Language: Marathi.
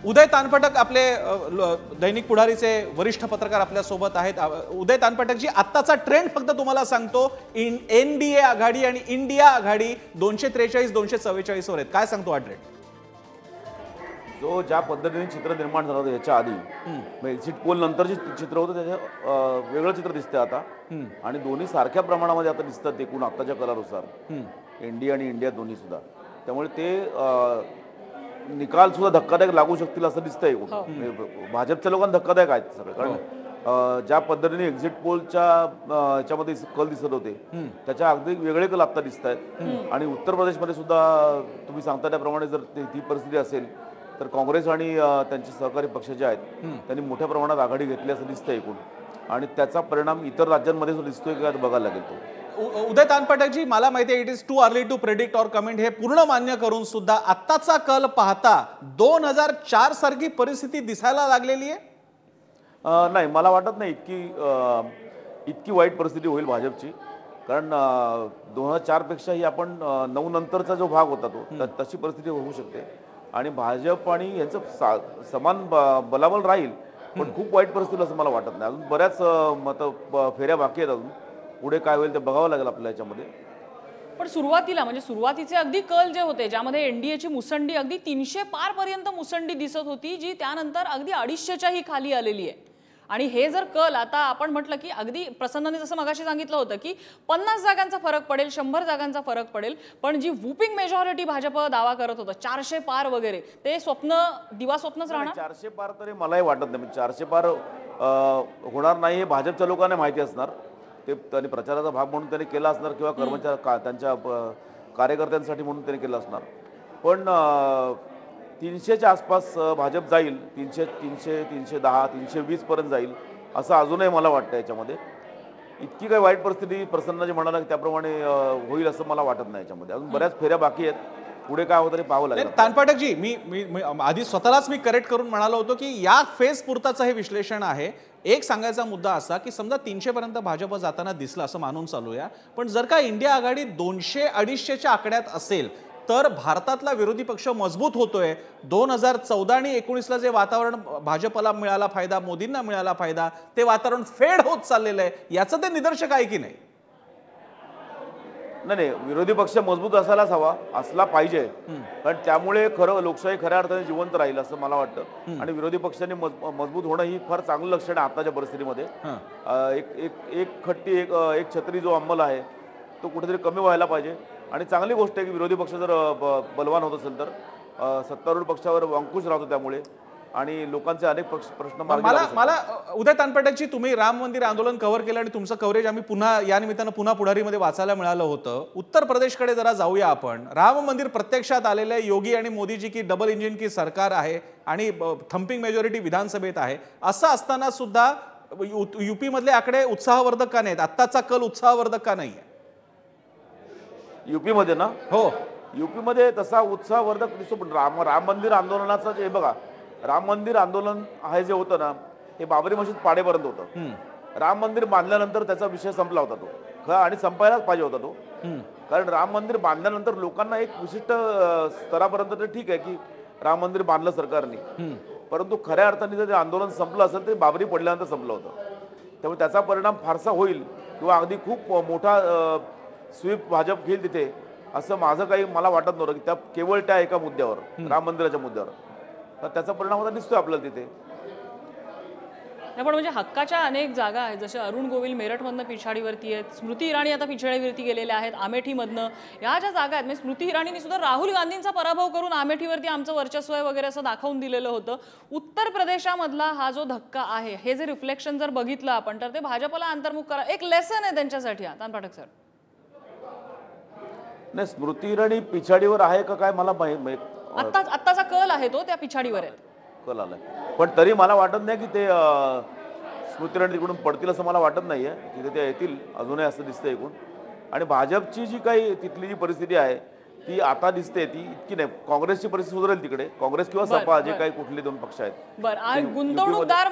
उदय तानपटक आपले दैनिक पुढारीचे वरिष्ठ पत्रकार आपल्या सोबत आहेत। उदय तानपटक जी आत्ताचा ट्रेंड फक्त तुम्हाला सांगतो, एनडीए आघाडी आणि इंडिया आघाडी 243 244 वर आहेत, काय सांगतो हा ट्रेंड? जो ज्या पद्धतीने चित्र निर्माण झालं होतं याच्या आधी, एक्झिट पोल नंतरचे चित्र होतं त्याचं वेगळं चित्र दिसतं आता, आणि दोन्ही सारख्या प्रमाणामध्ये आता दिसतात एकूण आत्ताच्या कलानुसार, एनडीए आणि इंडिया दोन्ही सुद्धा। त्यामुळे ते निकाल सुद्धा धक्कादायक लागू शकतील असं दिसतंय एकूण। भाजपच्या लोकांना धक्कादायक आहेत सगळं, कारण ज्या पद्धतीने एक्झिट पोलच्या याच्यामध्ये कल दिसत होते त्याच्या अगदी वेगळे कल आता दिसत आहेत। आणि उत्तर प्रदेशमध्ये सुद्धा तुम्ही सांगता त्याप्रमाणे जर ती परिस्थिती असेल तर काँग्रेस आणि त्यांचे सहकारी पक्ष जे आहेत त्यांनी मोठ्या प्रमाणात आघाडी घेतली असं दिसतंय एकूण, आणि त्याचा परिणाम इतर राज्यांमध्ये सुद्धा दिसतोय का बघायला लागेल तो। उदय तानपटक जी, मला माहिती आहे it is too early to predict और कमेंट, हे पूर्ण मान्य करून सुद्धा आत्ताचा कल पाहता 2004 सारखी परिस्थिती दिसायला लागलेली आहे? नाही, मला वाटत नाही इतकी वाईट परिस्थिती होईल भाजपची, कारण 2004 पेक्षाही आपण 9 नंतरचा जो भाग होता तो तशी परिस्थिती होऊ शकते, आणि भाजप आणि यांचं समान बलाबल राहील, पण खूप वाईट परिस्थिती असं मला वाटत नाही। अजून बऱ्याच फेऱ्या बाकी आहेत, अजून पुढे काय होईल ते बघावं लागेल आपल्याला याच्यामध्ये। पण सुरुवातीला म्हणजे सुरुवातीचे अगदी कल जे होते ज्यामध्ये एनडीएची मुसंडी अगदी 300 पार पर्यंत मुसंडी दिसत होती, जी त्यानंतर अगदी 250च्याही खाली आलेली आहे। आणि हे जर कल आता आपण म्हटलं की अगदी प्रसन्नाने जसं मगाशी सांगितलं होतं की 50 जागांचा फरक पडेल, 100 जागांचा फरक पडेल, पण जी वूपिंग मेजॉरिटी भाजप दावा करत होतं 400 पार वगैरे, ते स्वप्न दिवा स्वप्नच राहणार। 400 पार तरी मलाही वाटत नाही, 400 पार होणार नाही हे भाजपच्या लोकांना माहिती असणार, ते त्यांनी प्रचाराचा भाग म्हणून त्यांनी केला असणार, किंवा कर्मचारी त्यांच्या कार्यकर्त्यांसाठी म्हणून त्यांनी केलं असणार। पण 300च्या आसपास भाजप जाईल, 300, 310, 320 पर्यंत जाईल असं अजूनही मला वाटतं। याच्यामध्ये इतकी काही वाईट परिस्थिती प्रसन्न जे म्हणाला त्याप्रमाणे होईल असं मला वाटत नाही। याच्यामध्ये अजून बऱ्याच फेऱ्या बाकी आहेत, पुढे काय होतं ते पाहावं लागेल। तानपटक जी, मी आधी स्वतःलाच करेक्ट करून म्हणालो होतो की या फेज पुरताचं हे विश्लेषण आहे। एक सांगायचा मुद्दा असा की समजा 300 पर्यंत भाजप जाताना दिसलं असं मानून चालूया, पण जर का इंडिया आघाडी 200-250च्या आकड्यात असेल तर भारतातला विरोधी पक्ष मजबूत होतोय। 2014 आणि 19ला जे वातावरण भाजपला मिळाला फायदा, मोदींना मिळाला फायदा, ते वातावरण फेड होत चाललेलं आहे, याचं ते निदर्शक आहे की नाही? नाही, विरोधी पक्ष मजबूत असायलाच हवा, असला पाहिजे, कारण त्यामुळे खरं लोकशाही खऱ्या अर्थाने जिवंत राहील असं मला वाटतं। आणि विरोधी पक्षांनी मजबूत होणं ही फार चांगलं लक्षण आहे आताच्या परिस्थितीमध्ये। एक खट्टी एक छत्री जो अंमल आहे तो कुठेतरी कमी व्हायला पाहिजे, आणि चांगली गोष्ट आहे की विरोधी पक्ष जर बलवान होत असेल तर सत्तारूढ पक्षावर अंकुश राहतो त्यामुळे, आणि लोकांचे अनेक प्रश्न मला उदय तानपटकजी, तुम्ही राम मंदिर आंदोलन कव्हर केलं आणि तुमचं कव्हरेज आम्ही पुन्हा या निमित्तानं पुन्हा पुढारीमध्ये वाचायला मिळालं होतं। उत्तर प्रदेशकडे जरा जाऊया आपण। राम मंदिर प्रत्यक्षात आलेलं आहे, योगी आणि मोदीजी की डबल इंजिन की सरकार आहे आणि थम्पिंग मेजॉरिटी विधानसभेत आहे, असं असताना सुद्धा यूपी मधले आकडे उत्साहवर्धक का नाहीत? आत्ताचा कल उत्साहवर्धक का नाहीये यूपी मध्ये? ना हो, यूपी मध्ये तसा उत्साहवर्धक दिसतो, पण राम मंदिर आंदोलनाचं जे बघा, राम मंदिर आंदोलन हे जे होतं ना, हे बाबरी मशीद पाडेपर्यंत होतं। राम मंदिर बांधल्यानंतर त्याचा विषय संपला होता तो, आणि संपायलाच पाहिजे होता तो, कारण राम मंदिर बांधल्यानंतर लोकांना एक विशिष्ट स्तरापर्यंत ते ठीक आहे की राम मंदिर बांधलं सरकारने, परंतु खऱ्या अर्थाने जर ते आंदोलन संपलं असेल तर बाबरी पडल्यानंतर संपलं होतं। त्यामुळे त्याचा परिणाम फारसा होईल किंवा अगदी खूप मोठा स्वीप भाजप घेईल तिथे असं माझं काही मला वाटत नव्हतं, की त्या केवळ त्या एका मुद्द्यावर, राम मंदिराच्या मुद्द्यावर, तर त्याचा परिणाम आता दिसतोय आपल्याला तिथे। पण म्हणजे हक्काच्या अनेक जागा आहेत, जसे अरुण गोविल मेरठमधनं पिछाडीवरती आहेत, स्मृती इराणी आता पिछाडीवरती गेलेल्या आहेत, अमेठीमधनं ह्या ज्या जागा आहेत, म्हणजे स्मृती इराणींनी सुद्धा राहुल गांधींचा पराभव करून अमेठीवरती आमचं वर्चस्व आहे वगैरे असं दाखवून दिलेलं होतं। उत्तर प्रदेशामधला हा जो धक्का आहे, हे जे रिफ्लेक्शन जर बघितलं आपण तर ते भाजपला अंतर्मुख करा एक लेसन आहे त्यांच्यासाठी। तानपटक सर, नाही, स्मृती इराणी पिछाडीवर आहे का काय मला आत्ताचा कल आहे तो त्या पिछाडीवर आहे, कल आलाय, पण तरी मला वाटत नाही की ते स्मृती इराणी तिकडून पडतील असं मला वाटत नाहीये, तिथे ते येतील अजूनही असं दिसतंय एकूण। आणि भाजपची जी काही तिथली जी परिस्थिती आहे ती आता दिसते ती इतकी नाही, काँग्रेसची परिस्थिती सुधारेल तिकडे, काँग्रेस किंवा सपा जे काही कुठले दोन पक्ष आहेत। बरं, गुंतवणूकदार